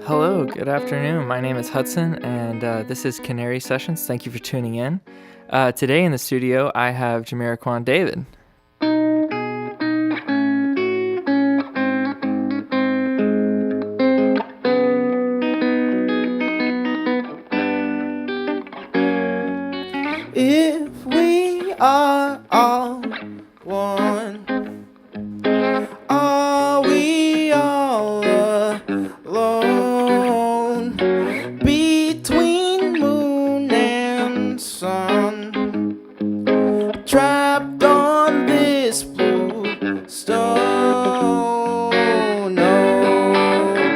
Hello, good afternoon. My name is Hudson, and this is Canary Sessions. Thank you for tuning in. Today in the studio, I have Jaemeraquan David. If we are all one, are we all alone between moon and sun, trapped on this blue stone? No,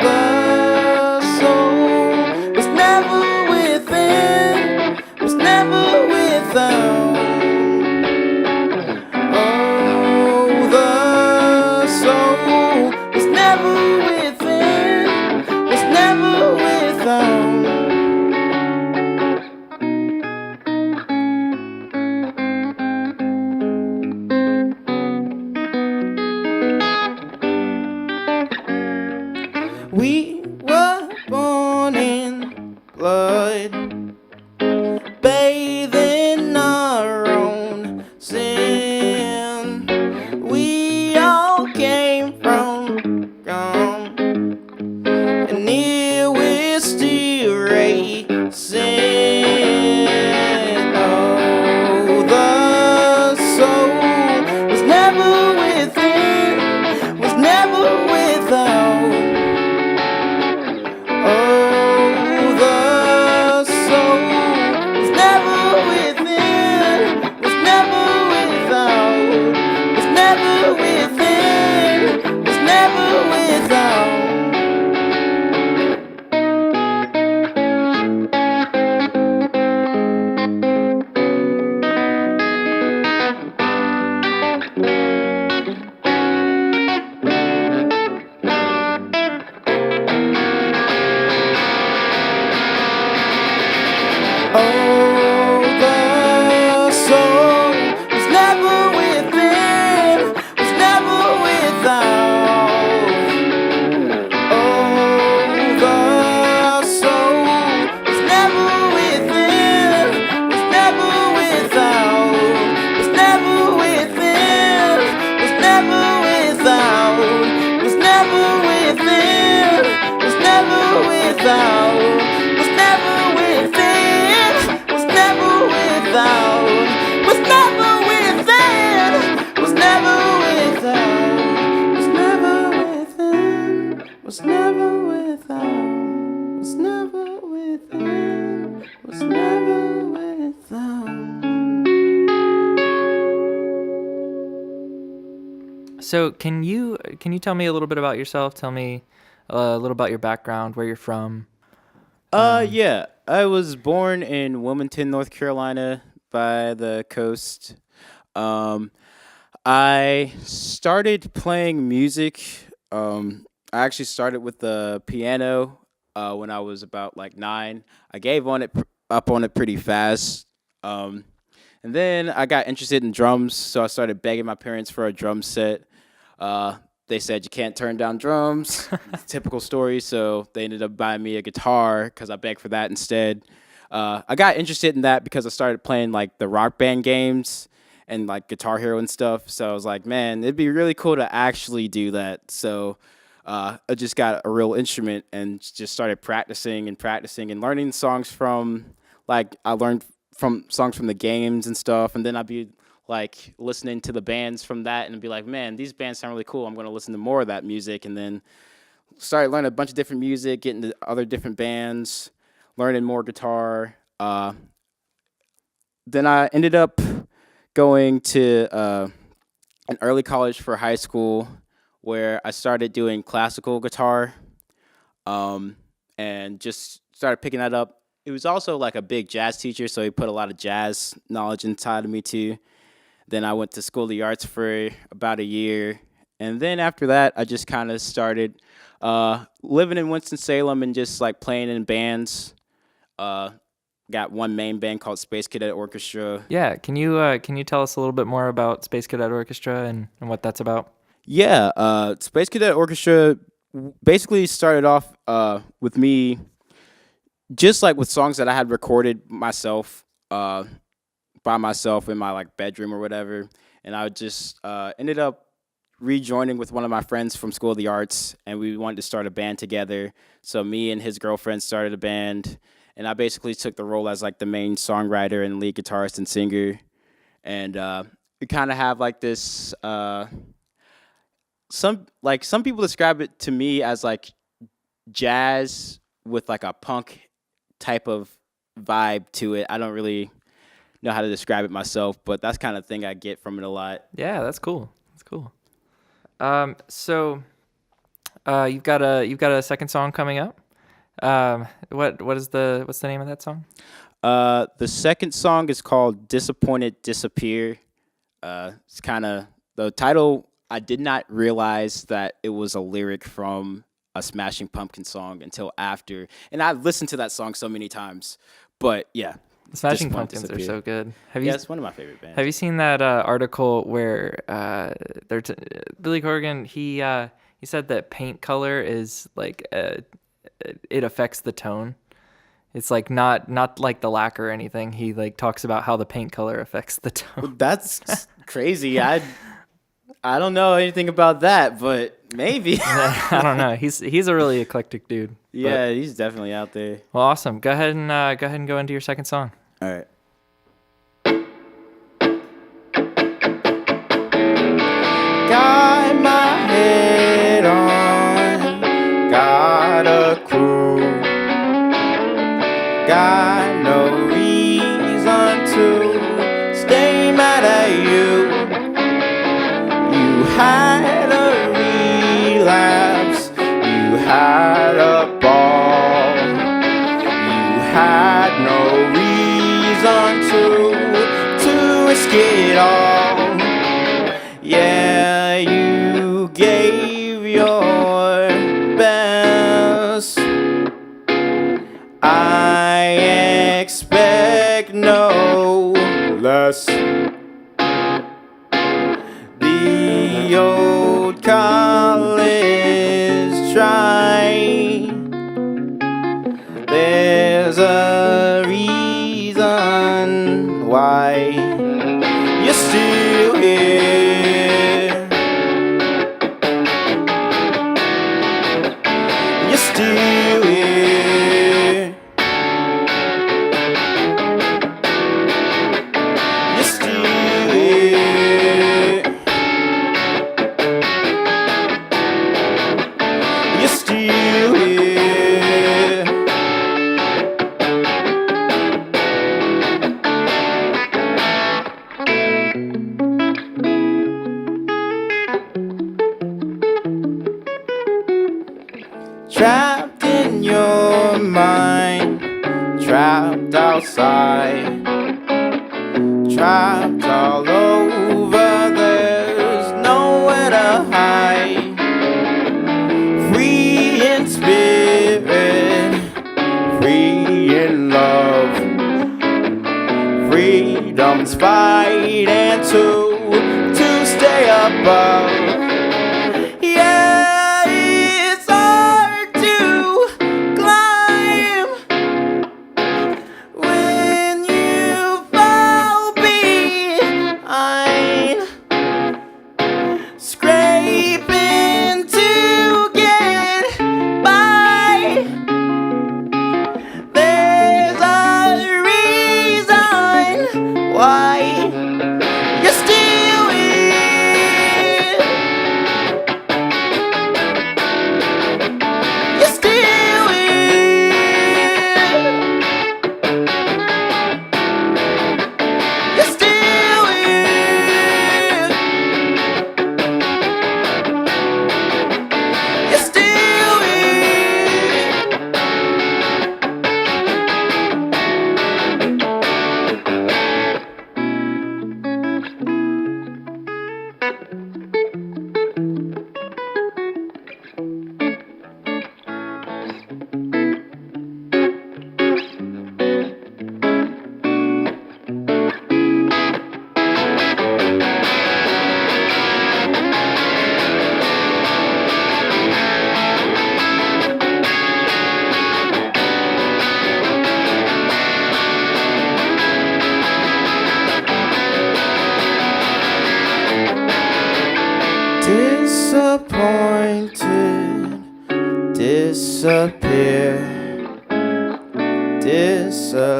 the soul was never within, was never without. Oh, the soul was never within, was never without. We were born in blood, bathing our own sin. We all came from gone, and here we're still racing. Oh, the soul was never within, was never without. Oh, the soul was never within, was never without, was never within, was never without. Oh, the soul was never within, was never without. Oh, the soul was never within, was never without, was never within, was never without, was never within, was never without, was never within, was never without, was never within, was never without, was never within, was never without, was never within, was never without. So, can you tell me a little bit about yourself? Tell me a little about your background, where you're from. Yeah. I was born in Wilmington, North Carolina, by the coast. Um, I started playing music. I actually started with the piano when I was about like 9. I gave up on it pretty fast. And then I got interested in drums, so I started begging my parents for a drum set. They said you can't turn down drums. Typical story. So they ended up buying me a guitar because I begged for that instead. I got interested in that because I started playing like the Rock Band games and like Guitar Hero and stuff. So I was like, man, it'd be really cool to actually do that. So I just got a real instrument and just started practicing and learning songs from like I learned from songs from the games and stuff. And then I'd be like listening to the bands from that and be like, man, these bands sound really cool. I'm going to listen to more of that music. And then started learning a bunch of different music, getting to other different bands, learning more guitar. Then I ended up going to an early college for high school where I started doing classical guitar and just started picking that up. It was also like a big jazz teacher, so he put a lot of jazz knowledge inside of me too. Then I went to School of the Arts for about a year. And then after that, I just kind of started living in Winston-Salem and just like playing in bands. Got one main band called Space Cadet Orchestra. Yeah, can you tell us a little bit more about Space Cadet Orchestra and what that's about? Yeah, Space Cadet Orchestra basically started off with me just like with songs that I had recorded myself by myself in my like bedroom or whatever, and I just ended up rejoining with one of my friends from School of the Arts, and we wanted to start a band together. So me and his girlfriend started a band, and I basically took the role as like the main songwriter and lead guitarist and singer, and we kind of have like this. Some people describe it to me as like jazz with like a punk type of vibe to it. I don't really know how to describe it myself, but that's kind of thing I get from it a lot. Yeah, that's cool. That's cool. So you've got a second song coming up. What's the name of that song? The second song is called "Disappointed Disappear." It's kind of the title. I did not realize that it was a lyric from a Smashing Pumpkins song until after, and I've listened to that song so many times. But yeah, The Smashing Pumpkins are so good. Yeah, it's one of my favorite bands. Have you seen that article where Billy Corgan he said that paint color is like it affects the tone. It's like not like the lacquer or anything. He like talks about how the paint color affects the tone. That's crazy. I don't know anything about that, but maybe. I don't know. He's a really eclectic dude. Yeah, he's definitely out there. Well, awesome. Go ahead and go into your second song. All right. Got my head on, got a crew, got no reason to stay mad at you. You had a relapse, you had a ball, you had no reason to risk it all. Yeah, you gave your best. I expect no less. The old college try. There's a reason why you're still here. You're still here. You're still here. You're still here. Trapped in your mind, trapped outside, trapped all over, there's nowhere to hide. Free in spirit, free in love, freedom's fight and to stay above. Yeah, it's hard to climb when you fall behind, scraping to get by. There's a reason why you're still here. disappear. Disillusion,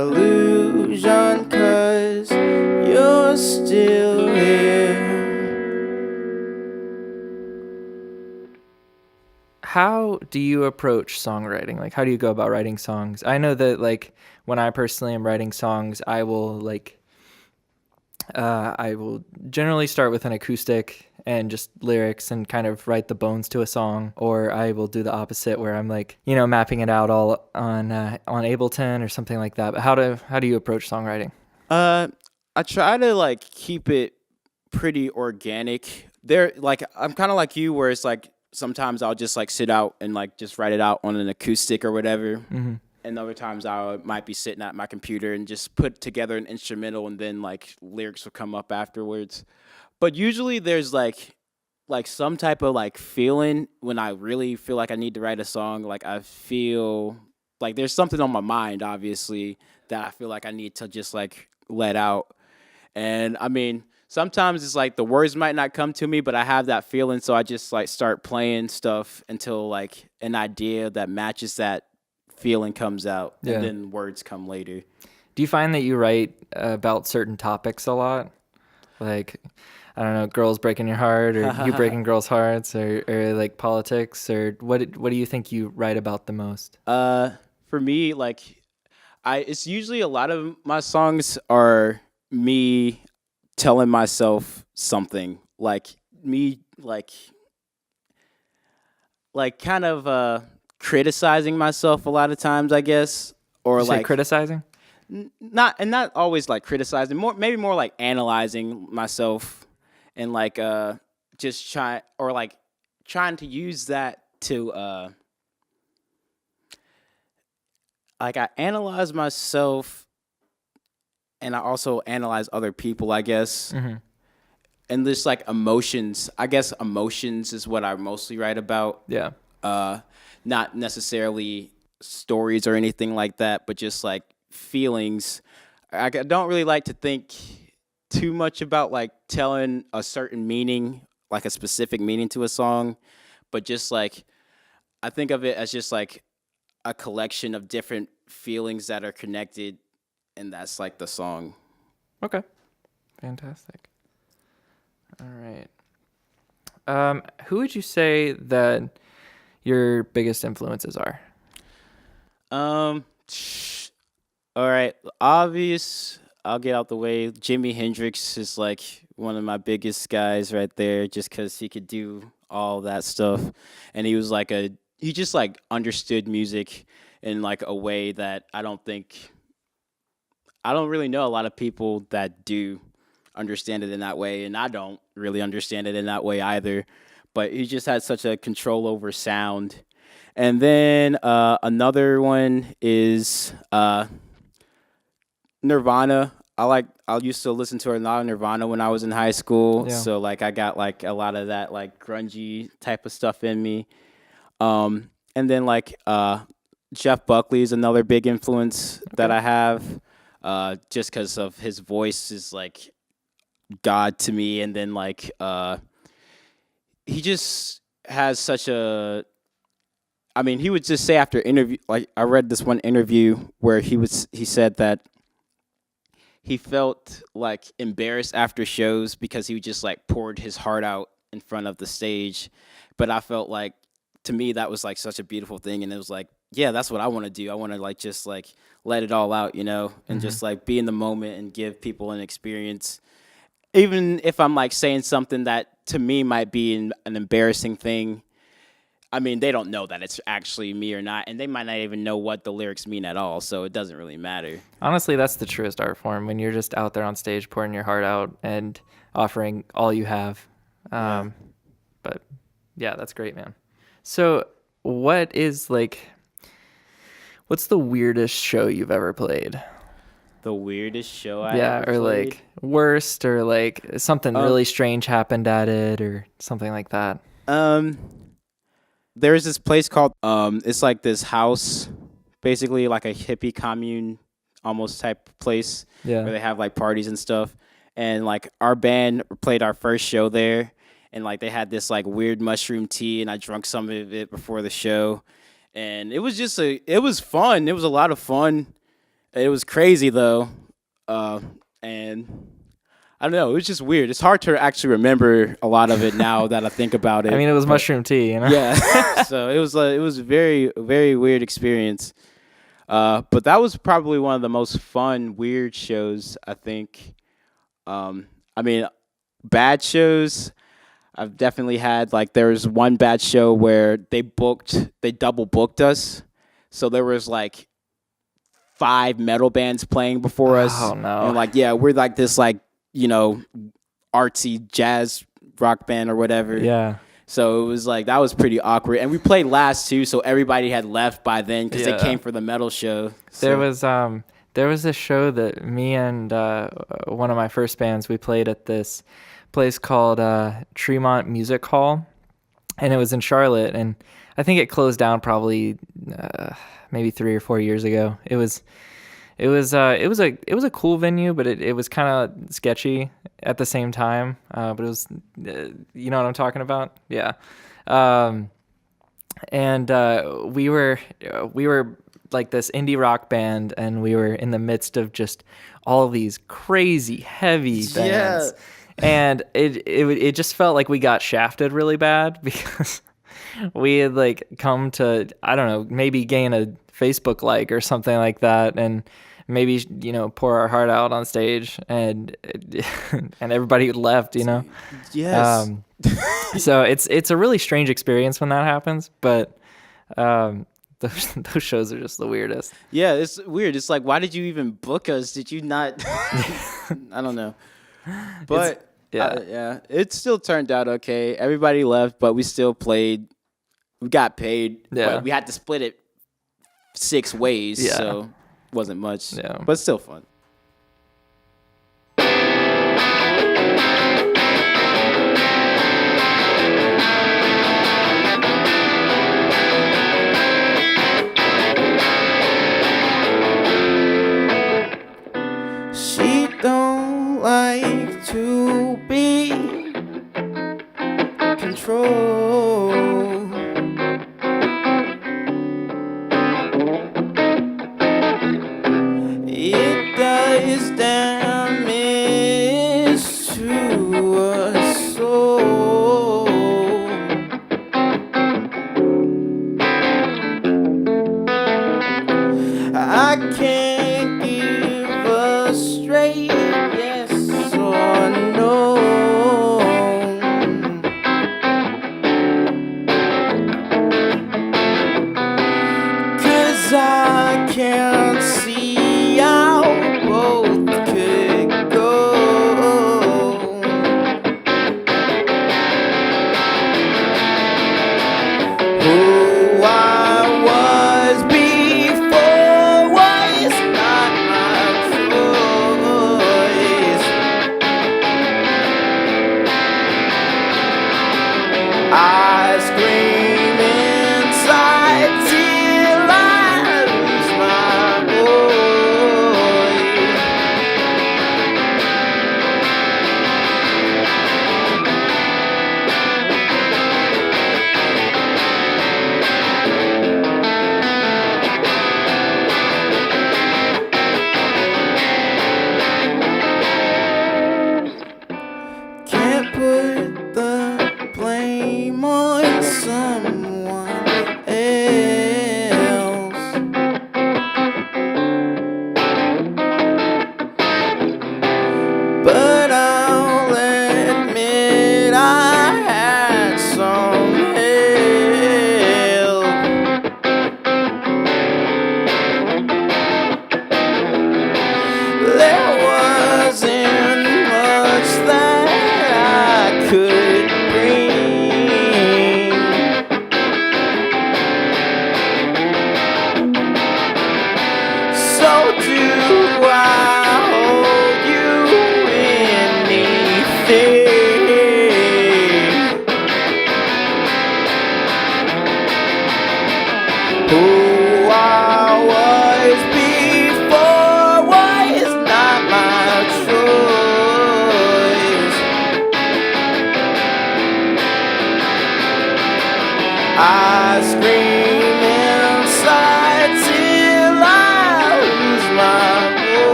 'cause you're still here. How do you approach songwriting? Like, how do you go about writing songs? I know that, like, when I personally am writing songs, I will generally start with an acoustic and just lyrics and kind of write the bones to a song, or I will do the opposite where I'm like, mapping it out all on Ableton or something like that. But how do you approach songwriting? I try to like keep it pretty organic. I'm kind of like you, where it's like sometimes I'll just like sit out and like just write it out on an acoustic or whatever. Mm-hmm. And other times I might be sitting at my computer and just put together an instrumental, and then like lyrics will come up afterwards. But usually there's like some type of like feeling when I really feel like I need to write a song. Like I feel like there's something on my mind, obviously, that I feel like I need to just like let out. And I mean, sometimes it's like the words might not come to me, but I have that feeling, so I just like start playing stuff until like an idea that matches that feeling comes out, Yeah. and then words come later. Do you find that you write about certain topics a lot? Like, I don't know, girls breaking your heart, or you breaking girls' hearts, or like politics, or what do you think you write about the most? For me, like it's usually a lot of my songs are me telling myself something, like me like kind of criticizing myself a lot of times, I guess, or You say like criticizing? not always like criticizing, maybe more like analyzing myself, and like just trying to use that to like I analyze myself, and I also analyze other people, I guess. Mm-hmm. And there's like emotions. I guess emotions is what I mostly write about. Yeah. Not necessarily stories or anything like that, but just like feelings. I don't really like to think too much about like telling a certain meaning, like a specific meaning to a song, but just like I think of it as just like a collection of different feelings that are connected, and that's like the song. Okay. Fantastic. All right. Who would you say that your biggest influences are? All right, obvious. I'll get out the way. Jimi Hendrix is like one of my biggest guys right there, just because he could do all that stuff, and he was like he just like understood music in like a way that I don't really know a lot of people that do understand it in that way, and I don't really understand it in that way either. But he just had such a control over sound. And then another one is Nirvana. I used to listen to a lot of Nirvana when I was in high school, Yeah. so like I got like a lot of that like grungy type of stuff in me. And then like Jeff Buckley is another big influence that I have, just because of his voice is like God to me, and then like he just has such a. I mean, he would just say after interview, like I read this one interview where he said that he felt like embarrassed after shows because he just like poured his heart out in front of the stage, but I felt like to me that was like such a beautiful thing, and it was like, yeah, that's what I want to do. I want to like just like let it all out, and just like be in the moment and give people an experience, even if I'm like saying something that to me might be an embarrassing thing. I mean, they don't know that it's actually me or not, and they might not even know what the lyrics mean at all, so it doesn't really matter. Honestly, that's the truest art form, when you're just out there on stage pouring your heart out and offering all you have. But yeah, that's great, man. So what's the weirdest show you've ever played? The weirdest show I ever or played? like worst, or like something really strange happened at it, or something like that. There's this place called it's like this house, basically like a hippie commune almost type place, Yeah. where they have like parties and stuff. And like our band played our first show there, and like they had this like weird mushroom tea, and I drank some of it before the show, and it was it was fun. It was a lot of fun. It was crazy though, and I don't know. It was just weird. It's hard to actually remember a lot of it now that I think about it. I mean, it was mushroom tea, you know. Yeah. So it was a very very weird experience. But that was probably one of the most fun weird shows I think. I mean, bad shows. I've definitely had like there was one bad show where they double booked us, so there was like 5 metal bands playing before us. Oh no! And like we're like this like artsy jazz rock band or whatever. Yeah. So it was like that was pretty awkward, and we played last too, so everybody had left by then because they came for the metal show. So. There was a show that me and one of my first bands we played at this place called Tremont Music Hall, and it was in Charlotte, and I think it closed down probably maybe 3 or 4 years ago. It was a cool venue, but it was kind of sketchy at the same time. But it was, you know what I'm talking about? Yeah. And we were like this indie rock band, and we were in the midst of just all of these crazy heavy bands. Yeah. And it just felt like we got shafted really bad because we had like come to, I don't know, maybe gain a Facebook like or something like that, and maybe pour our heart out on stage, and everybody left, Yes. So it's a really strange experience when that happens, but those shows are just the weirdest. Yeah, it's weird. It's like, why did you even book us? Did you not? I don't know. But it still turned out okay. Everybody left, but we still played. We got paid. Yeah. But we had to split it 6 ways, so it wasn't much. Yeah. But still fun. She don't like to be controlled. It does damage to a soul. I can't give a straight yes or no. 'Cause I can't see how both could go. Who I was before was not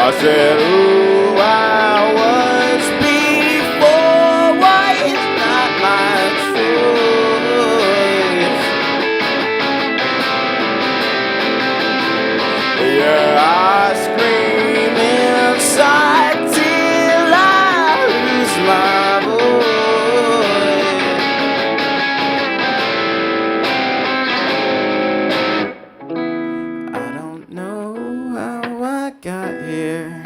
I said, who I was before was not my choice. Yeah, I scream inside till I lose my voice. I don't know how I got here.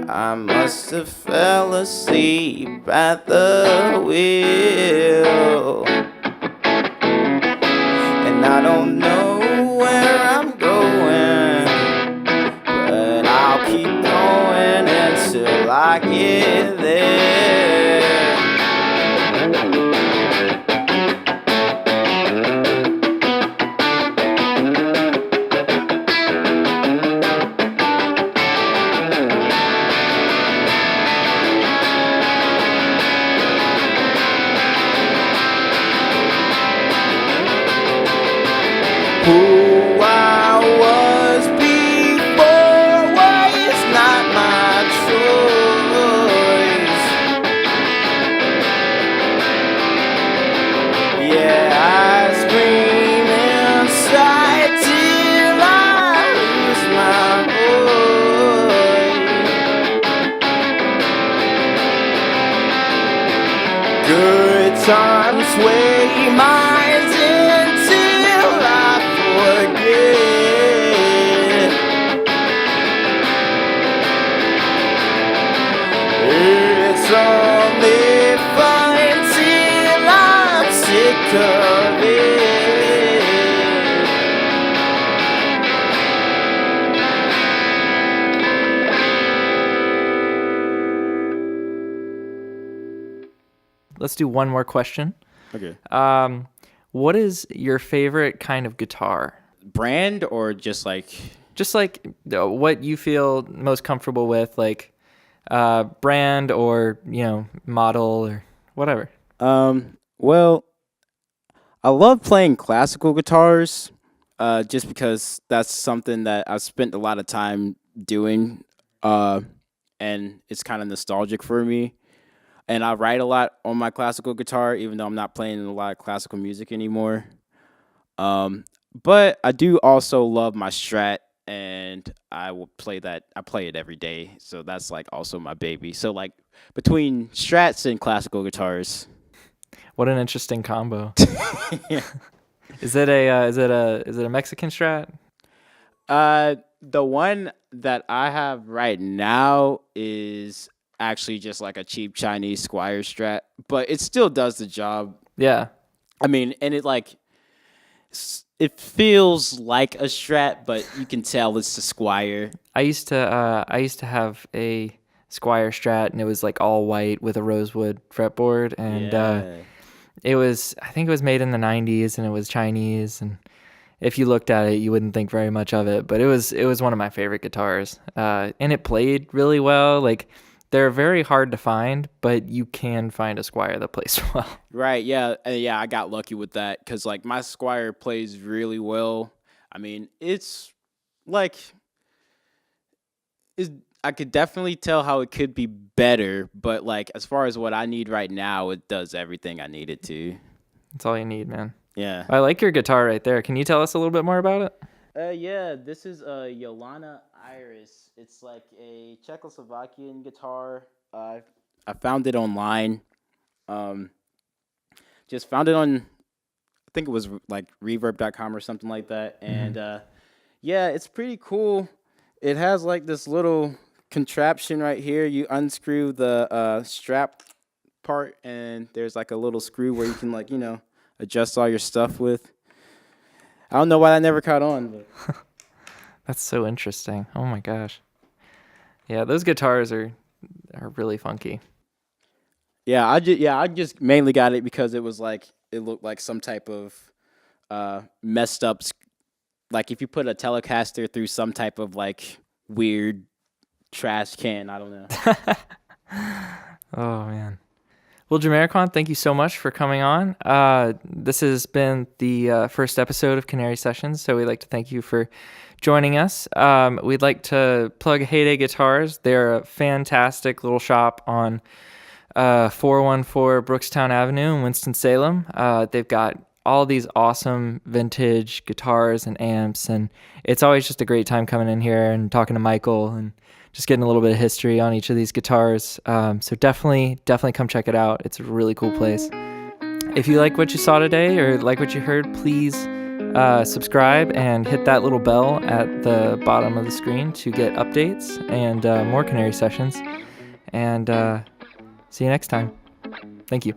I must have fell asleep at the wheel. And I don't know where I'm going, but I'll keep going until I get there. Who I was before was not my choice. Yeah, I scream inside till I lose my voice. Good times sway minds until I forget. It's only fun till I'm sick of it. Let's do one more question. Okay. What is your favorite kind of guitar? Brand or just like? Just like what you feel most comfortable with, like brand or, model or whatever. Well, I love playing classical guitars, just because that's something that I've spent a lot of time doing, and it's kind of nostalgic for me. And I write a lot on my classical guitar, even though I'm not playing a lot of classical music anymore. But I do also love my Strat, and I will play that. I play it every day, so that's like also my baby. So like between Strats and classical guitars. What an interesting combo. Yeah. Is it a Mexican Strat? The one that I have right now is actually just like a cheap Chinese Squire Strat, but it still does the job. Yeah. I mean, and it feels like a Strat, but you can tell it's the Squire. I used to have a Squire Strat, and it was like all white with a rosewood fretboard, and I think it was made in the 90s, and it was Chinese, and if you looked at it, you wouldn't think very much of it, but it was one of my favorite guitars, and it played really well. Like, they're very hard to find, but you can find a Squire that plays well. Right, yeah, I got lucky with that because like my Squire plays really well. I mean, it's like I could definitely tell how it could be better, but like as far as what I need right now, it does everything I need it to. That's all you need, man. Yeah. I like your guitar right there. Can you tell us a little bit more about it? Yeah, this is Yolana Iris. It's like a Czechoslovakian guitar. I found it online. Just found it on, I think it was like reverb.com or something like that. And yeah, it's pretty cool. It has like this little contraption right here. You unscrew the strap part, and there's like a little screw where you can like, adjust all your stuff with. I don't know why that never caught on. But. That's so interesting. Oh my gosh. Yeah, those guitars are really funky. Yeah, I just mainly got it because it was like it looked like some type of messed up, like if you put a Telecaster through some type of like weird trash can. I don't know. Oh man. Well, Jaemeraquan, thank you so much for coming on. This has been the first episode of Canary Sessions, so we'd like to thank you for joining us. We'd like to plug Heyday Guitars. They're a fantastic little shop on 414 Brookstown Avenue in Winston-Salem. They've got all these awesome vintage guitars and amps, and it's always just a great time coming in here and talking to Michael and just getting a little bit of history on each of these guitars. So definitely come check it out. It's a really cool place. If you like what you saw today or like what you heard, please subscribe and hit that little bell at the bottom of the screen to get updates and more Canary Sessions. And see you next time. Thank you.